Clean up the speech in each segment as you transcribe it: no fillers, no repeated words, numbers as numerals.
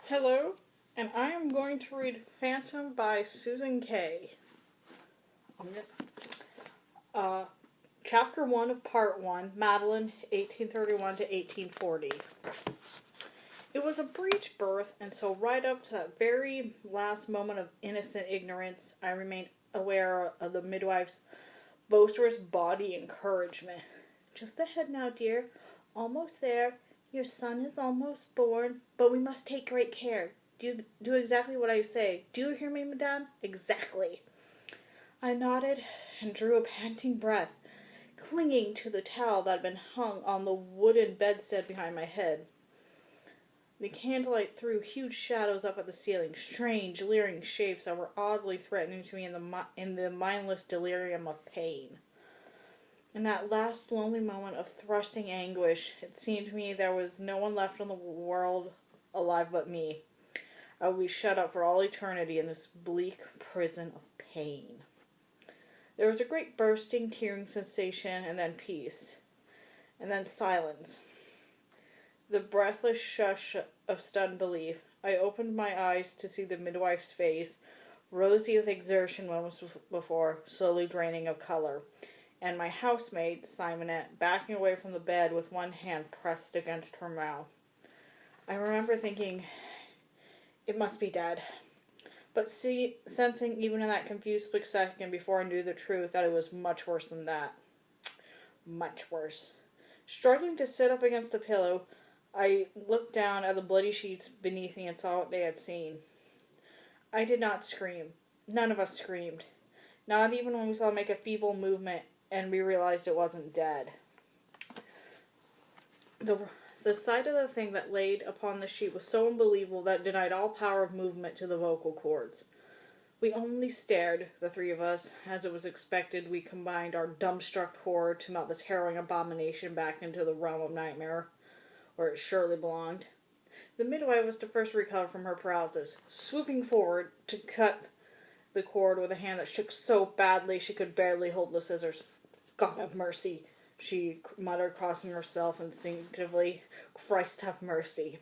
Hello, and I am going to read Phantom by Susan Kay. Chapter 1 of Part 1, Madeleine, 1831 to 1840. It was a breech birth, and so right up to that very last moment of innocent ignorance, I remained aware of the midwife's boisterous body encouragement. Just ahead now, dear. Almost there. Your son is almost born, but we must take great care. Do exactly what I say. Do you hear me, madame? Exactly. I nodded and drew a panting breath, clinging to the towel that had been hung on the wooden bedstead behind my head. The candlelight threw huge shadows up at the ceiling, strange, leering shapes that were oddly threatening to me in the mindless delirium of pain. In that last lonely moment of thrusting anguish, it seemed to me there was no one left in the world alive but me. I would be shut up for all eternity in this bleak prison of pain. There was a great bursting, tearing sensation, and then peace. And then silence. The breathless shush of stunned belief. I opened my eyes to see the midwife's face, rosy with exertion moments before, slowly draining of color, and my housemaid, Simonette, backing away from the bed with one hand pressed against her mouth. I remember thinking, it must be dead. But sensing even in that confused split second before I knew the truth that it was much worse than that. Much worse. Struggling to sit up against the pillow, I looked down at the bloody sheets beneath me and saw what they had seen. I did not scream. None of us screamed. Not even when we saw it make a feeble movement and we realized it wasn't dead. The sight of the thing that laid upon the sheet was so unbelievable that it denied all power of movement to the vocal cords. We only stared, the three of us. As it was expected, we combined our dumbstruck horror to melt this harrowing abomination back into the realm of nightmare, where it surely belonged. The midwife was to first recover from her paralysis, swooping forward to cut the cord with a hand that shook so badly she could barely hold the scissors. God have mercy, she muttered, crossing herself instinctively. Christ have mercy.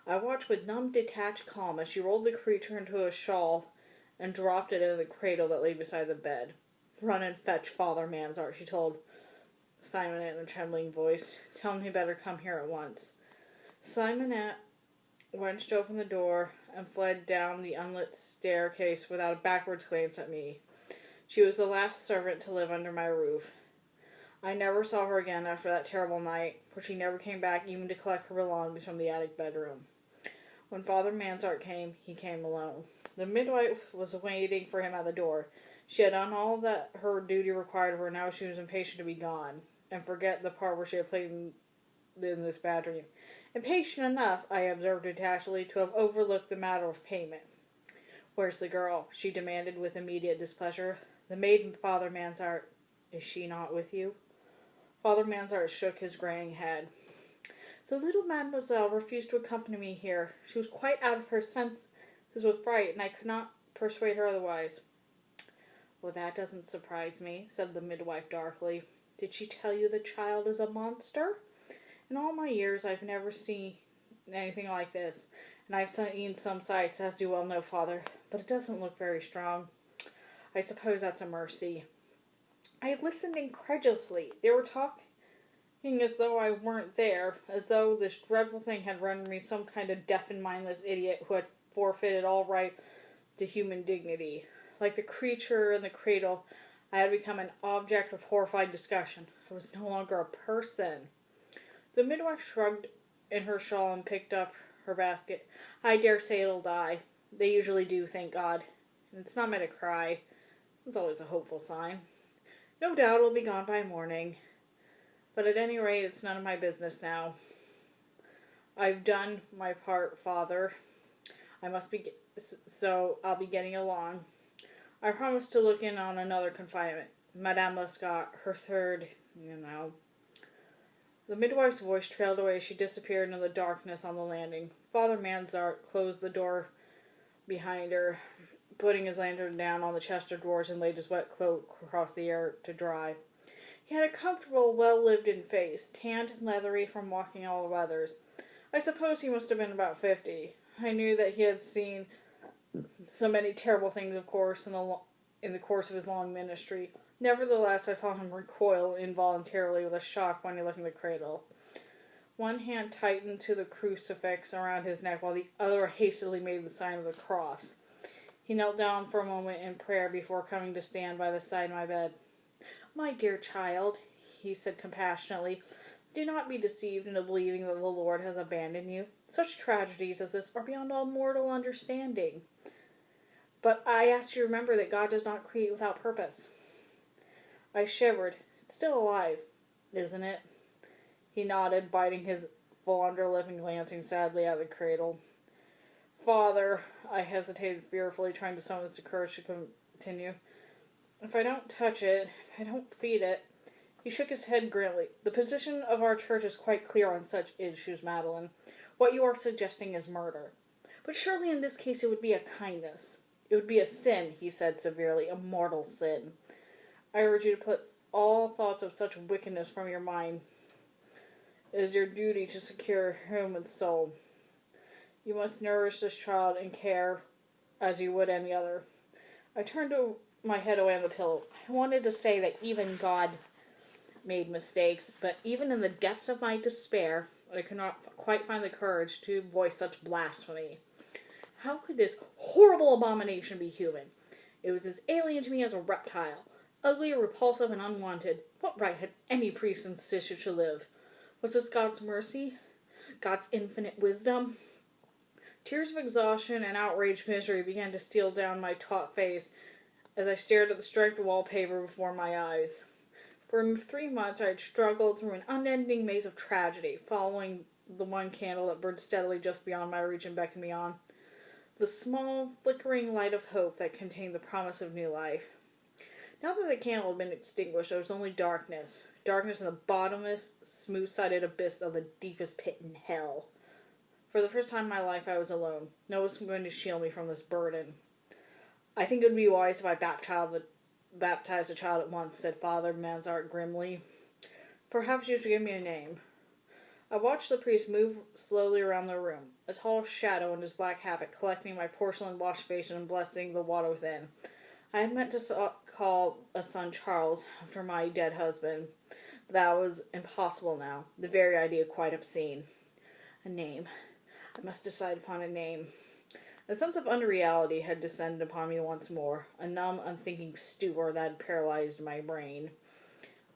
I watched with numb, detached calm as she rolled the creature into a shawl and dropped it in the cradle that lay beside the bed. Run and fetch Father Mansart, she told Simonette in a trembling voice. Tell him he better come here at once. Simonette wrenched open the door and fled down the unlit staircase without a backwards glance at me. She was the last servant to live under my roof. I never saw her again after that terrible night, for she never came back even to collect her belongings from the attic bedroom. When Father Mansart came, he came alone. The midwife was waiting for him at the door. She had done all that her duty required of her, now she was impatient to be gone, and forget the part where she had played in this bad dream. Impatient enough, I observed detachedly, to have overlooked the matter of payment. Where's the girl? She demanded with immediate displeasure. The maid, Father Mansart. Is she not with you? Father Mansart shook his graying head. The little mademoiselle refused to accompany me here. She was quite out of her senses with fright, and I could not persuade her otherwise. Well, that doesn't surprise me, said the midwife darkly. Did she tell you the child is a monster? In all my years, I've never seen anything like this, and I've seen some sights, as you well know, Father, but it doesn't look very strong. I suppose that's a mercy. I listened incredulously. They were talking as though I weren't there, as though this dreadful thing had rendered me some kind of deaf and mindless idiot who had forfeited all right to human dignity. Like the creature in the cradle, I had become an object of horrified discussion. I was no longer a person. The midwife shrugged in her shawl and picked up her basket. I dare say it'll die. They usually do, thank God. And it's not meant to cry. It's always a hopeful sign. No doubt it'll be gone by morning. But at any rate, it's none of my business now. I've done my part, Father. So I'll be getting along. I promised to look in on another confinement. Madame Lescott, her third, The midwife's voice trailed away as she disappeared into the darkness on the landing. Father Mansart closed the door behind her, putting his lantern down on the chest of drawers and laid his wet cloak across the air to dry. He had a comfortable, well-lived-in face, tanned and leathery from walking all weathers. I suppose he must have been about 50. I knew that he had seen so many terrible things, of course, in the course of his long ministry. Nevertheless, I saw him recoil involuntarily with a shock when he looked in the cradle. One hand tightened to the crucifix around his neck while the other hastily made the sign of the cross. He knelt down for a moment in prayer before coming to stand by the side of my bed. "My dear child," he said compassionately, "do not be deceived into believing that the Lord has abandoned you. Such tragedies as this are beyond all mortal understanding. But I ask you to remember that God does not create without purpose." I shivered. "It's still alive, isn't it?" He nodded, biting his full underlip and glancing sadly at the cradle. "Father," I hesitated fearfully, trying to summon the courage to continue. "If I don't touch it, if I don't feed it..." He shook his head grimly. "The position of our church is quite clear on such issues, Madeleine. What you are suggesting is murder. But surely in this case it would be a kindness. It would be a sin," he said severely, "a mortal sin. I urge you to put all thoughts of such wickedness from your mind. It is your duty to secure a human soul. You must nourish this child and care as you would any other." I turned my head away on the pillow. I wanted to say that even God made mistakes, but even in the depths of my despair, I could not quite find the courage to voice such blasphemy. How could this horrible abomination be human? It was as alien to me as a reptile, ugly, repulsive, and unwanted. What right had any priest insisted to live? Was this God's mercy? God's infinite wisdom? Tears of exhaustion and outraged misery began to steal down my taut face as I stared at the striped wallpaper before my eyes. For 3 months I had struggled through an unending maze of tragedy, following the one candle that burned steadily just beyond my reach and beckoned me on. The small, flickering light of hope that contained the promise of new life. Now that the candle had been extinguished, there was only darkness. Darkness in the bottomless, smooth-sided abyss of the deepest pit in hell. For the first time in my life I was alone. No one was going to shield me from this burden. "I think it would be wise if I baptized the child at once," said Father Mansart grimly. "Perhaps you should give me a name." I watched the priest move slowly around the room, a tall shadow in his black habit, collecting my porcelain wash basin and blessing the water within. I had meant to call a son Charles, after my dead husband. But that was impossible now, the very idea quite obscene. A name. I must decide upon a name. A sense of unreality had descended upon me once more, a numb, unthinking stupor that had paralyzed my brain.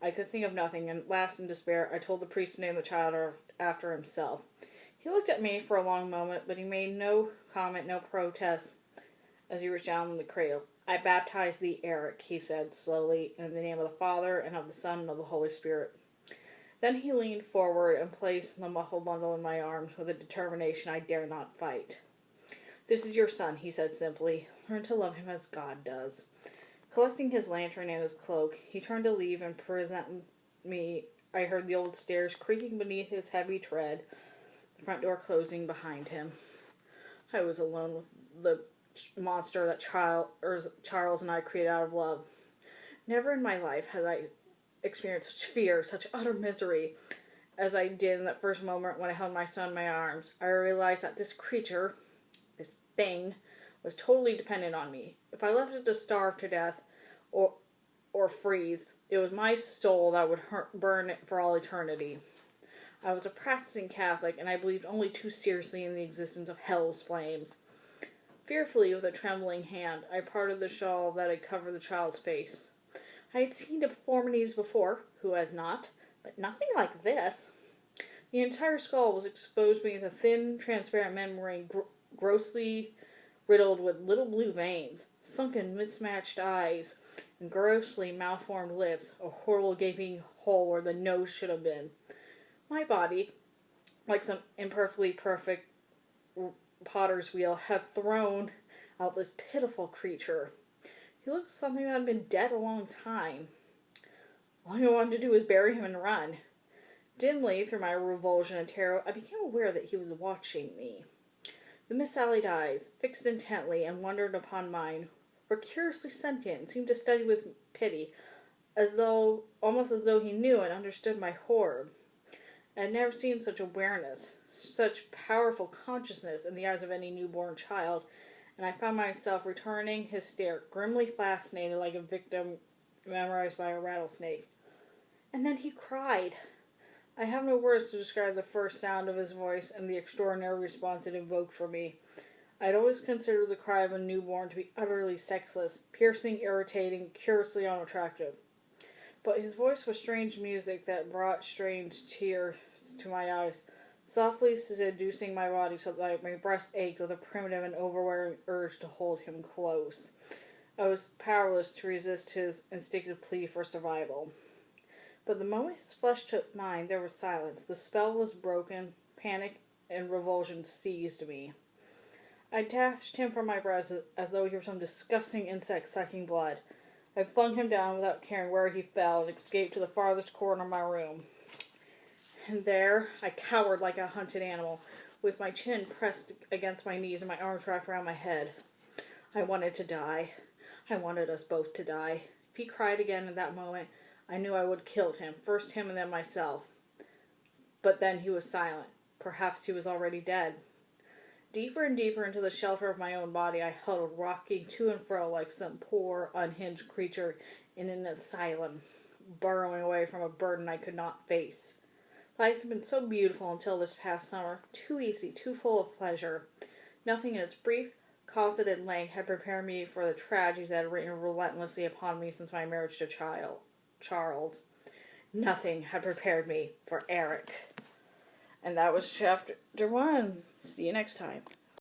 I could think of nothing, and at last, in despair, I told the priest to name the child after himself. He looked at me for a long moment, but he made no comment, no protest, as he reached down in the cradle. "I baptize thee, Erik," he said slowly, "in the name of the Father, and of the Son, and of the Holy Spirit." Then he leaned forward and placed the muffled bundle in my arms with a determination I dare not fight. "This is your son," he said simply. "Learn to love him as God does." Collecting his lantern and his cloak, he turned to leave and present me. I heard the old stairs creaking beneath his heavy tread, the front door closing behind him. I was alone with the monster that Charles and I created out of love. Never in my life had I experienced such fear, such utter misery, as I did in that first moment when I held my son in my arms. I realized that this creature, this thing, was totally dependent on me. If I left it to starve to death or freeze, it was my soul that would burn it for all eternity. I was a practicing Catholic, and I believed only too seriously in the existence of hell's flames. Fearfully, with a trembling hand, I parted the shawl that had covered the child's face. I had seen deformities before, who has not, but nothing like this. The entire skull was exposed beneath a thin, transparent membrane, grossly riddled with little blue veins, sunken, mismatched eyes, and grossly malformed lips, a horrible gaping hole where the nose should have been. My body, like some imperfectly perfect potter's wheel, had thrown out this pitiful creature. He looked something that had been dead a long time. All I wanted to do was bury him and run. Dimly, through my revulsion and terror, I became aware that he was watching me. The missallied eyes, fixed intently and wondered upon mine, were curiously sentient and seemed to study with pity, almost as though he knew and understood my horror. I had never seen such awareness, such powerful consciousness in the eyes of any newborn child, and I found myself returning his stare, grimly fascinated like a victim memorized by a rattlesnake. And then he cried. I have no words to describe the first sound of his voice and the extraordinary response it evoked for me. I had always considered the cry of a newborn to be utterly sexless, piercing, irritating, curiously unattractive. But his voice was strange music that brought strange tears to my eyes, softly seducing my body so that my breast ached with a primitive and overwhelming urge to hold him close. I was powerless to resist his instinctive plea for survival. But the moment his flesh took mine, there was silence. The spell was broken. Panic and revulsion seized me. I dashed him from my breast as though he were some disgusting insect sucking blood. I flung him down without caring where he fell and escaped to the farthest corner of my room. And there I cowered like a hunted animal, with my chin pressed against my knees and my arms wrapped around my head. I wanted to die. I wanted us both to die. If he cried again at that moment, I knew I would have killed him, first him and then myself. But then he was silent. Perhaps he was already dead. Deeper and deeper into the shelter of my own body, I huddled, rocking to and fro like some poor, unhinged creature in an asylum, burrowing away from a burden I could not face. Life had been so beautiful until this past summer, too easy, too full of pleasure. Nothing in its brief, cosseted length had prepared me for the tragedies that had written relentlessly upon me since my marriage to Charles. Nothing had prepared me for Erik. And that was chapter 1. See you next time.